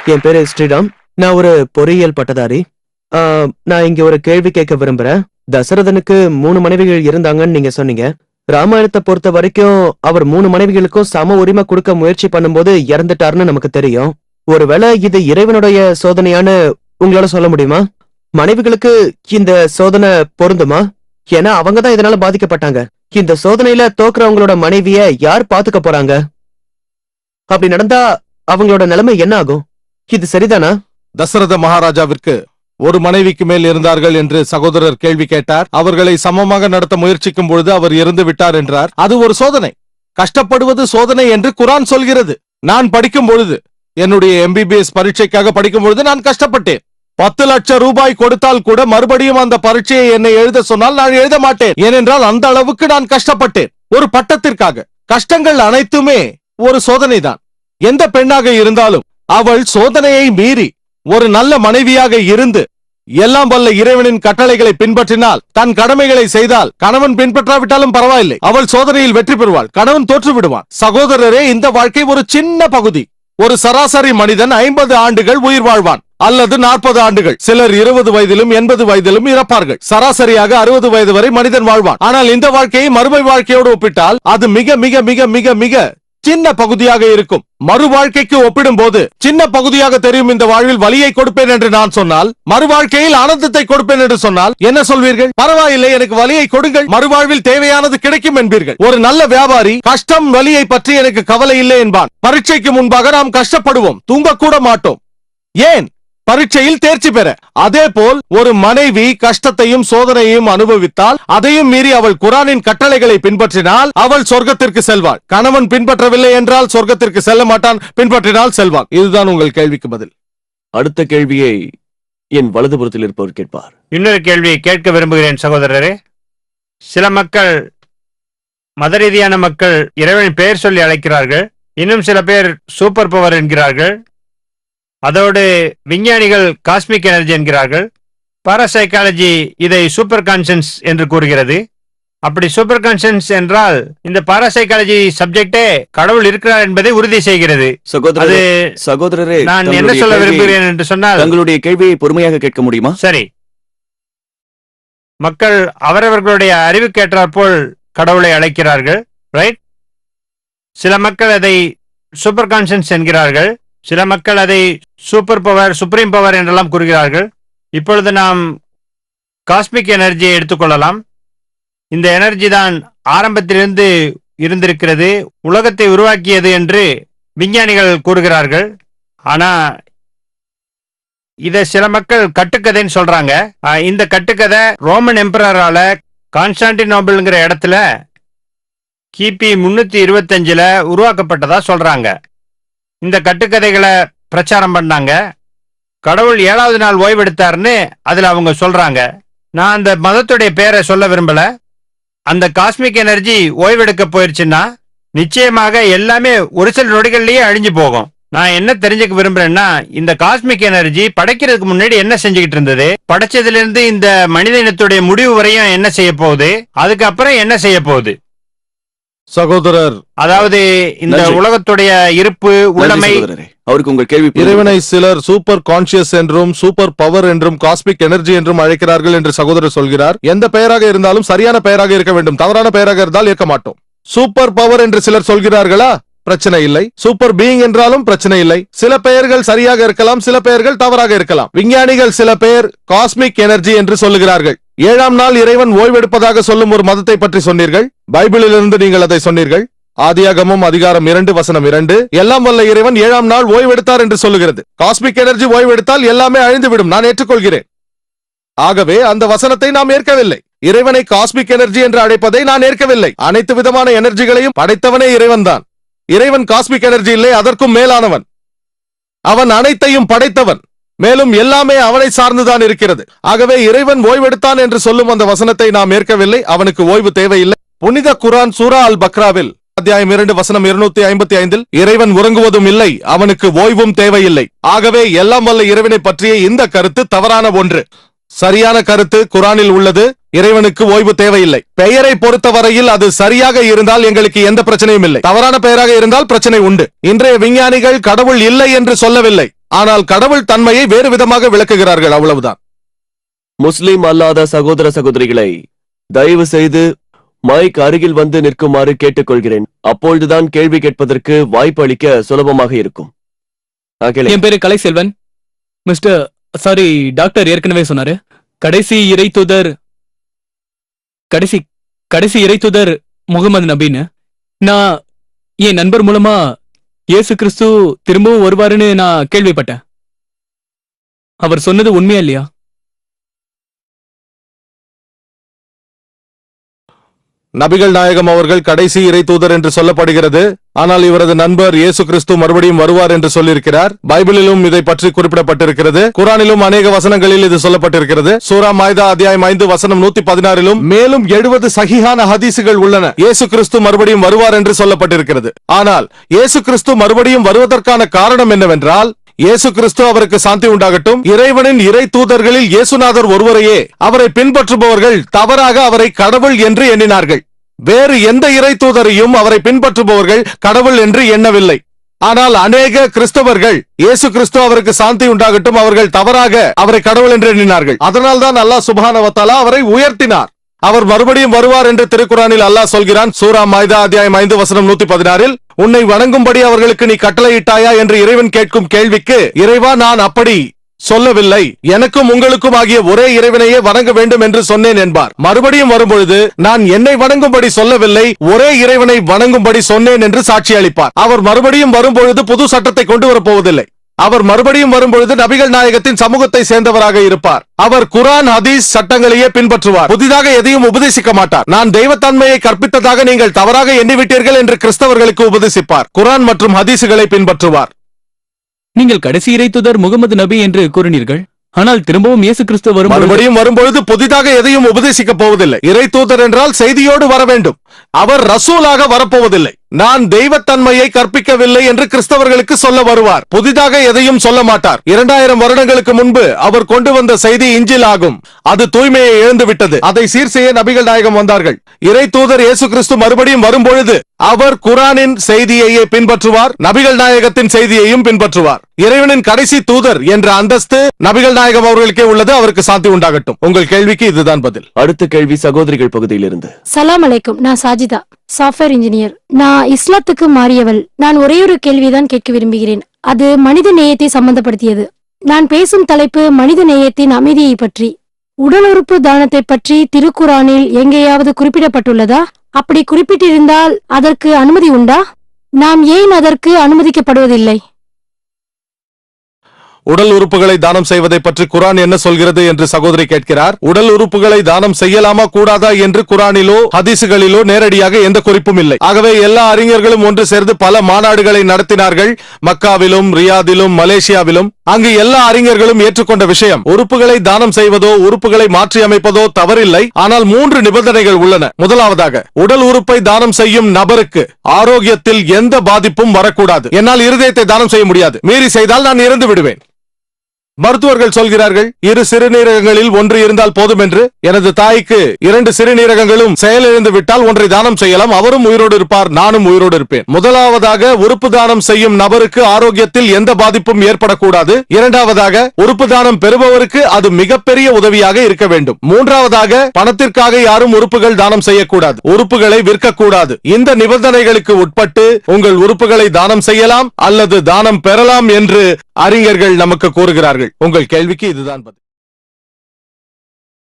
என் பேரு ஸ்ரீராம். நான் ஒரு பொறியியல் பட்டதாரி. நான் இங்க ஒரு கேள்வி கேட்க விரும்புறேன். தசரதனுக்கு 3 மனைவிகள் இருந்தாங்கன்னு நீங்க சொன்னீங்க. ராமாயணத்தை பொறுத்த வரைக்கும் அவர் 3 மனைவிகளுக்கும் சம உரிமை கொடுக்க முயற்சி பண்ணும்போது இறந்துட்டாருன்னு நமக்கு தெரியும். ஒருவேளை இது இறைவனுடைய சோதனையான்னு உங்களால சொல்ல முடியுமா? மனைவிகளுக்கு இந்த சோதனை பொருந்துமா? ஏன்னா அவங்கதான் இதனால பாதிக்கப்பட்டாங்க. இந்த சோதனையில தோக்குறவங்களோட மனைவிய யார் பாத்துக்க போறாங்க? அப்படி நடந்தா அவங்களோட நிலைமை என்ன ஆகும்? இது சரிதானா? தசரத மகாராஜாவிற்கு ஒரு மனைவிக்கு மேல் இருந்தார்கள் என்று சகோதரர் கேள்வி கேட்டார். அவர்களை சமமாக நடத்த முயற்சிக்கும் பொழுது அவர் இறந்து விட்டார் என்றார். அது ஒரு சோதனை. கஷ்டப்படுவது சோதனை என்று குரான் சொல்கிறது. நான் படிக்கும் பொழுது, என்னுடைய MBBS பரீட்சைக்காக படிக்கும் பொழுது நான் கஷ்டப்பட்டேன். 10 லட்சம் ரூபாய் கொடுத்தால் கூட மறுபடியும் அந்த பரீட்சையை என்னை எழுத சொன்னால் நான் எழுத மாட்டேன். ஏனென்றால் அந்த அளவுக்கு நான் கஷ்டப்பட்டேன் ஒரு பட்டத்திற்காக. கஷ்டங்கள் அனைத்துமே ஒரு சோதனை தான். எந்த பெண்ணாக இருந்தாலும் அவள் சோதனையை மீறி ஒரு நல்ல மனைவியாக இருந்து எல்லாம் வல்ல இறைவனின் கட்டளைகளை பின்பற்றினால், தன் கடமைகளை செய்தால், கணவன் பின்பற்றாவிட்டாலும் பரவாயில்லை, அவள் சோதனையில் வெற்றி பெறுவாள். கணவன் தோற்று விடுவான். சகோதரரே, இந்த வாழ்க்கை ஒரு சின்ன பகுதி. ஒரு சராசரி மனிதன் 50 ஆண்டுகள் உயிர் வாழ்வான், அல்லது 40 ஆண்டுகள். சிலர் 20 வயதிலும் 80 வயதிலும் இறப்பார்கள். சராசரியாக 60 வயது வரை மனிதன் வாழ்வான். ஆனால் இந்த வாழ்க்கையை மறுமை வாழ்க்கையோடு ஒப்பிட்டால் அது மிக மிக மிக மிக மிக சின்ன பகுதியாக இருக்கும். மறு வாழ்க்கைக்கு ஒப்பிடும் போது சின்ன பகுதியாக தெரியும். இந்த வாழ்வில் வலியை கொடுப்பேன் என்று நான் சொன்னால், மறு வாழ்க்கையில் ஆனந்தத்தை கொடுப்பேன் என்று சொன்னால் என்ன சொல்வீர்கள்? பரவாயில்லை, எனக்கு வலியை கொடுங்கள், மறுவாழ்வில் தேவையானது கிடைக்கும் என்பீர்கள். ஒரு நல்ல வியாபாரி கஷ்டம் வலியை பற்றி எனக்கு கவலை இல்லை என்பான். பரீட்சைக்கு முன்பாக நாம் கஷ்டப்படுவோம், தூங்கக்கூட மாட்டோம். ஏன்? பரீட்சையில் தேர்ச்சி பெற. அதே போல் ஒரு மனைவி கஷ்டத்தையும் சோதனையையும் அனுபவித்தால், அதையும் மீறி அவள் குரானின் கட்டளைகளை பின்பற்றினால் அவள் சொர்க்கத்திற்கு செல்வாள். கணவன் பின்பற்றவில்லை என்றால் சொர்க்கத்திற்கு செல்ல மாட்டான், பின்பற்றினால் செல்வான். இதுதான் உங்கள் கேள்விக்கு பதில். அடுத்த கேள்வியை என் வலதுபுறத்தில் இருப்பவர் கேட்பார். இன்னொரு கேள்வி கேட்க விரும்புகிறேன் சகோதரரே. சில மக்கள், மத ரீதியான மக்கள் இறைவனின் பெயர் சொல்லி அழைக்கிறார்கள். இன்னும் சில பேர் சூப்பர் பவர் என்கிறார்கள். அதோடு விஞ்ஞானிகள் காஸ்மிக் எனர்ஜி என்கிறார்கள். பாராசைக்காலஜி இதை சூப்பர் கான்ஷியன்ஸ் என்று கூறுகிறது. அப்படி சூப்பர் கான்ஷியன்ஸ் என்றால் இந்த பாராசைக்காலஜி சப்ஜெக்டே கடவுள் இருக்கிறார் என்பதை உறுதி செய்கிறது. சகோதரரே, நான் என்ன சொல்ல விரும்புகிறேன் என்று சொன்னால், தங்களுடைய கேள்வியை பொறுமையாக கேட்க முடியுமா? சரி. மக்கள் அவரவர்களுடைய அறிவுக்கேற்றாற்போல் கடவுளை அழைக்கிறார்கள், ரைட்? சில மக்கள் அதை சூப்பர் கான்ஷியன்ஸ் என்கிறார்கள். சில மக்கள் அதை சூப்பர் பவர், சுப்ரீம் பவர் என்றெல்லாம் கூறுகிறார்கள். இப்பொழுது நாம் காஸ்மிக் எனர்ஜியை எடுத்துக்கொள்ளலாம். இந்த எனர்ஜி தான் ஆரம்பத்திலிருந்து இருந்திருக்கிறது, உலகத்தை உருவாக்கியது என்று விஞ்ஞானிகள் கூறுகிறார்கள். ஆனா இத சில மக்கள் கட்டுக்கதைன்னு சொல்றாங்க. இந்த கட்டுக்கதை ரோமன் எம்பரரால கான்ஸ்டான்டினோபிள்ங்கிற இடத்துல கிபி 325 உருவாக்கப்பட்டதா சொல்றாங்க. இந்த கட்டுக்கதைகளை பிரச்சாரம் பண்ணாங்க. கடவுள் 7வது நாள் ஓய்வெடுத்தார்னு அதுல அவங்க சொல்றாங்க. நான் அந்த மதத்துடைய பேரை சொல்ல விரும்பல. அந்த காஸ்மிக் எனர்ஜி ஓய்வெடுக்க போயிருச்சுன்னா நிச்சயமாக எல்லாமே ஒரு சில நொடிகள்லயே அழிஞ்சு போகும். நான் என்ன தெரிஞ்சுக்க விரும்புறேன்னா, இந்த காஸ்மிக் எனர்ஜி படைக்கிறதுக்கு முன்னாடி என்ன செஞ்சுக்கிட்டு இருந்தது, படைச்சதுல இருந்து இந்த மனித இனத்துடைய முடிவு வரையும் என்ன செய்ய போகுது, அதுக்கப்புறம் என்ன செய்ய போகுது. சகோதரர், அதாவது இந்த உலகத்துடைய இருப்பு உள்ளமை. அவருக்கு உங்கள் கேள்வி. இறைவனை சிலர் சூப்பர் கான்சியஸ் என்றும் சூப்பர் பவர் என்றும் காஸ்மிக் எனர்ஜி என்றும் அழைக்கிறார்கள் என்று சகோதரர் சொல்கிறார். எந்த பெயராக இருந்தாலும் சரியான பெயராக இருக்க வேண்டும். தவறான பெயராக இருந்தால் ஏற்க மாட்டோம். சூப்பர் பவர் என்று சிலர் சொல்கிறார்களா? பிரச்சனை இல்லை. சூப்பர் பீயிங் என்றாலும் பிரச்சனை இல்லை. சில பெயர்கள் சரியாக இருக்கலாம், சில பெயர்கள் தவறாக இருக்கலாம். விஞ்ஞானிகள் சில பெயர் காஸ்மிக் எனர்ஜி என்று சொல்லுகிறார்கள். 7ஆம் நாள் இறைவன் ஓய்வெடுப்பதாக சொல்லும் ஒரு மதத்தை பற்றி சொன்னீர்கள். பைபிளிலிருந்து நீங்கள் அதை சொன்னீர்கள். ஆதியாகமம் அதிகாரம் 2 வசனம் 2 எல்லாம் வல்ல இறைவன் 7ஆம் நாள் ஓய்வெடுத்தார் என்று சொல்லுகிறது. காஸ்மிக் எனர்ஜி ஓய்வெடுத்தால் எல்லாமே அழிந்துவிடும், நான் ஏற்றுக்கொள்கிறேன். ஆகவே அந்த வசனத்தை நாம் ஏற்கவில்லை. இறைவனை காஸ்மிக் எனர்ஜி என்று அழைப்பதை நான் ஏற்கவில்லை. அனைத்து விதமான எனர்ஜிகளையும் படைத்தவனே இறைவன் தான். இறைவன் காஸ்மிக் எனர்ஜி இல்லை, அதற்கும் மேலானவன். அவன் அனைத்தையும் படைத்தவன், மேலும் எல்லாமே அவனை சார்ந்துதான் இருக்கிறது. ஆகவே இறைவன் ஓய்வெடுத்தான் என்று சொல்லும் அந்த வசனத்தை நாம் ஏற்கவில்லை. அவனுக்கு ஓய்வு தேவையில்லை. புனித குர்ஆன் சூரா அல் பக்ராவில் அத்தியாயம் 2 வசனம் 255 இறைவன் உறங்குவதும் இல்லை, அவனுக்கு ஓய்வும் தேவையில்லை. ஆகவே எல்லாம் வல்ல இறைவனை பற்றிய இந்த கருத்து தவறான ஒன்று. சரியான கருத்து குர்ஆனில் உள்ளது. இறைவனுக்கு ஓய்வு தேவையில்லை. பெயரை பொறுத்தவரையில் அது சரியாக இருந்தால் எங்களுக்கு எந்த பிரச்சனையும் இல்லை. தவறான பெயராக இருந்தால் பிரச்சனை உண்டு. இன்றைய விஞ்ஞானிகள் கடவுள் இல்லை என்று சொல்லவில்லை. ஆனால் கடவுள் தன்மையை வேறு விதமாக விளக்குகிறார்கள், அவ்வளவுதான். முஸ்லிம் அல்லாத சகோதர சகோதரிகளை தயவு செய்து மைக் அருகில் வந்து நிற்குமாறு கேட்டுக்கொள்கிறேன். அப்பொழுதுதான் கேள்வி கேட்பதற்கு வாய்ப்பு அளிக்க சுலபமாக இருக்கும். என் பேரு கலைசெல்வன். சாரி, டாக்டர் ஏற்கனவே சொன்னாரு. கடைசி இறைத்தூதர் முகமது நபின்னு. நான் என் நண்பர் மூலமா இயேசு கிறிஸ்து திரும்பவும் வருவாருன்னு நான் கேள்விப்பட்டேன். அவர் சொன்னது உண்மையா இல்லையா? நபிகள் நாயகம் அவர்கள் கடைசி இறை தூதர் என்று சொல்லப்படுகிறது. ஆனால் இவரது நண்பர் இயேசு கிறிஸ்து மறுபடியும் வருவார் என்று சொல்லியிருக்கிறார். பைபிளிலும் இதை பற்றி குறிப்பிடப்பட்டிருக்கிறது. குரானிலும் அநேக வசனங்களில் இது சொல்லப்பட்டிருக்கிறது. சூரா மாய்தா அத்தியாயம் 5 வசனம் 116 மேலும் 70 சஹீஹான ஹதீசுகள் உள்ளன. இயேசு கிறிஸ்து மறுபடியும் வருவார் என்று சொல்லப்பட்டிருக்கிறது. ஆனால் இயேசு கிறிஸ்து மறுபடியும் வருவதற்கான காரணம் என்னவென்றால், இயேசு கிறிஸ்து அவருக்கு சாந்தி உண்டாகட்டும், இறைவனின் இறை தூதர்களில் இயேசுநாதர் ஒருவரையே அவரை பின்பற்றுபவர்கள் தவறாக அவரை கடவுள் என்று எண்ணினார்கள். வேறு எந்த இறை தூதரையும் அவரை பின்பற்றுபவர்கள் கடவுள் என்று எண்ணவில்லை. ஆனால் அநேக கிறிஸ்தவர்கள் இயேசு கிறிஸ்து அவருக்கு சாந்தி உண்டாகட்டும், அவர்கள் தவறாக அவரை கடவுள் என்று எண்ணினார்கள். அதனால்தான் அல்லாஹ் சுப்ஹானஹு வ தஆலா அவரை உயர்த்தினார். அவர் மறுபடியும் வருவார் என்று திருக்குரானில் அல்லாஹ் சொல்கிறான். சூரா மாய்தா அத்தியாயம் 5 வசனம் 116 உன்னை வணங்கும்படி அவர்களுக்கு நீ கட்டளையிட்டாயா என்று இறைவன் கேட்கும் கேள்விக்கு, இறைவா, நான் அப்படி சொல்லவில்லை, எனக்கும் உங்களுக்கும் ஆகிய ஒரே இறைவனையே வணங்க வேண்டும் என்று சொன்னேன் என்பார். மறுபடியும் வரும்பொழுது, நான் என்னை வணங்கும்படி சொல்லவில்லை, ஒரே இறைவனை வணங்கும்படி சொன்னேன் என்று சாட்சி அளிப்பார். அவர் மறுபடியும் வரும்பொழுது புது சட்டத்தை கொண்டு வரப்போவதில்லை. அவர் மறுபடியும் வரும்பொழுது நபிகள் நாயகத்தின் சமூகத்தை சேர்ந்தவராக இருப்பார். அவர் குரான் ஹதீஸ் சட்டங்களையே பின்பற்றுவார். புதிதாக எதையும் உபதேசிக்க மாட்டார். நான் தெய்வத்தன்மையை கற்பித்ததாக நீங்கள் தவறாக எண்ணிவிட்டீர்கள் என்று கிறிஸ்தவர்களுக்கு உபதேசிப்பார். குரான் மற்றும் ஹதீசுகளை பின்பற்றுவார். நீங்கள் கடைசி இறைத்தூதர் முகமது நபி என்று கூறினீர்கள். ஆனால் திரும்பவும் இயேசு கிறிஸ்து மறுபடியும் வரும்பொழுது புதிதாக எதையும் உபதேசிக்க போவதில்லை. இறை தூதர் என்றால் செய்தியோடு வர வேண்டும். அவர் ரசூலாக வரப்போவதில்லை. நான் தெய்வத்தன்மையை கற்பிக்கவில்லை என்று கிறிஸ்தவர்களுக்கு சொல்ல வருவார். புதிதாக எதையும் சொல்ல மாட்டார். 2000 வருடங்களுக்கு முன்பு அவர் கொண்டு வந்த செய்தி இஞ்சில் ஆகும். அது தூய்மையை இழந்து விட்டது. அதை சீர் செய்ய நபிகள் நாயகம் வந்தார்கள். இறை தூதர் இயேசு கிறிஸ்து மறுபடியும் வரும்பொழுது அவர் குரானின் செய்தியையே பின்பற்றுவார், நபிகள் நாயகத்தின் செய்தியையும் பின்பற்றுவார். இறைவனின் கடைசி தூதர் என்ற அந்தஸ்து நபிகள் நாயகம் அவர்களுக்கே உள்ளது. அவருக்கு சாந்தி உண்டாகட்டும். உங்கள் கேள்விக்கு இதுதான் பதில். அடுத்த கேள்வி சகோதரிகள் பகுதியிலிருந்து. சலாம் அலைக்கும். நான் சாஜிதா, சாஃப்ட்வேர் இன்ஜினியர். நான் இஸ்லாத்துக்கு மாறியவள். நான் ஒரே ஒரு கேள்விதான் கேட்க விரும்புகிறேன். அது மனித நேயத்தை சம்பந்தப்படுத்தியது. நான் பேசும் தலைப்பு மனித நேயத்தின் அமைதியை பற்றி. உடல் உறுப்பு தானத்தை பற்றி திருக்குரானில் எங்கேயாவது குறிப்பிடப்பட்டுள்ளதா? அப்படி குறிப்பிட்டிருந்தால் அதற்கு அனுமதி உண்டா? நாம் ஏன் அதற்கு அனுமதிக்கப்படுவதில்லை? உடல் உறுப்புகளை தானம் செய்வதை பற்றி குரான் என்ன சொல்கிறது என்று சகோதரி கேட்கிறார். உடல் உறுப்புகளை தானம் செய்யலாமா கூடாதா என்று குரானிலோ ஹதீசுகளிலோ நேரடியாக எந்த குறிப்பும் இல்லை. ஆகவே எல்லா அறிஞர்களும் ஒன்று சேர்ந்து பல மாநாடுகளை நடத்தினார்கள். மக்காவிலும், ரியாதிலும், மலேசியாவிலும். அங்கு எல்லா அறிஞர்களும் ஏற்றுக்கொண்ட விஷயம், உறுப்புகளை தானம் செய்வதோ உறுப்புகளை மாற்றி அமைப்பதோ தவறில்லை. ஆனால் 3 நிபந்தனைகள் உள்ளன. முதலாவதாக, உடல் உறுப்பை தானம் செய்யும் நபருக்கு ஆரோக்கியத்தில் எந்த பாதிப்பும் வரக்கூடாது. என்னால் இருதயத்தை தானம் செய்ய முடியாது. மீறி செய்தால் நான் இறந்து விடுவேன். மருத்துவர்கள் சொல்கிறார்கள், 2 சிறுநீரகங்களில் 1 இருந்தால் போதும் என்று. எனது தாய்க்கு 2 சிறுநீரகங்களும் செயலிழந்து விட்டால் 1ஐ தானம் செய்யலாம். அவரும் உயிரோடு இருப்பார், நானும் உயிரோடு இருப்பேன். முதலாவதாக, உறுப்பு தானம் செய்யும் நபருக்கு ஆரோக்கியத்தில் எந்த பாதிப்பும் ஏற்படக்கூடாது. இரண்டாவதாக, உறுப்பு தானம் பெறுபவருக்கு அது மிகப்பெரிய உதவியாக இருக்க வேண்டும். மூன்றாவதாக, பணத்திற்காக யாரும் உறுப்புகள் தானம் செய்யக்கூடாது, உறுப்புகளை விற்கக்கூடாது. இந்த நிபந்தனைகளுக்கு உட்பட்டு உங்கள் உறுப்புகளை தானம் செய்யலாம் அல்லது தானம் பெறலாம் என்று அறிஞர்கள் நமக்கு கூறுகிறார்கள். உங்கள் கேள்விக்கு இதுதான் பதில்.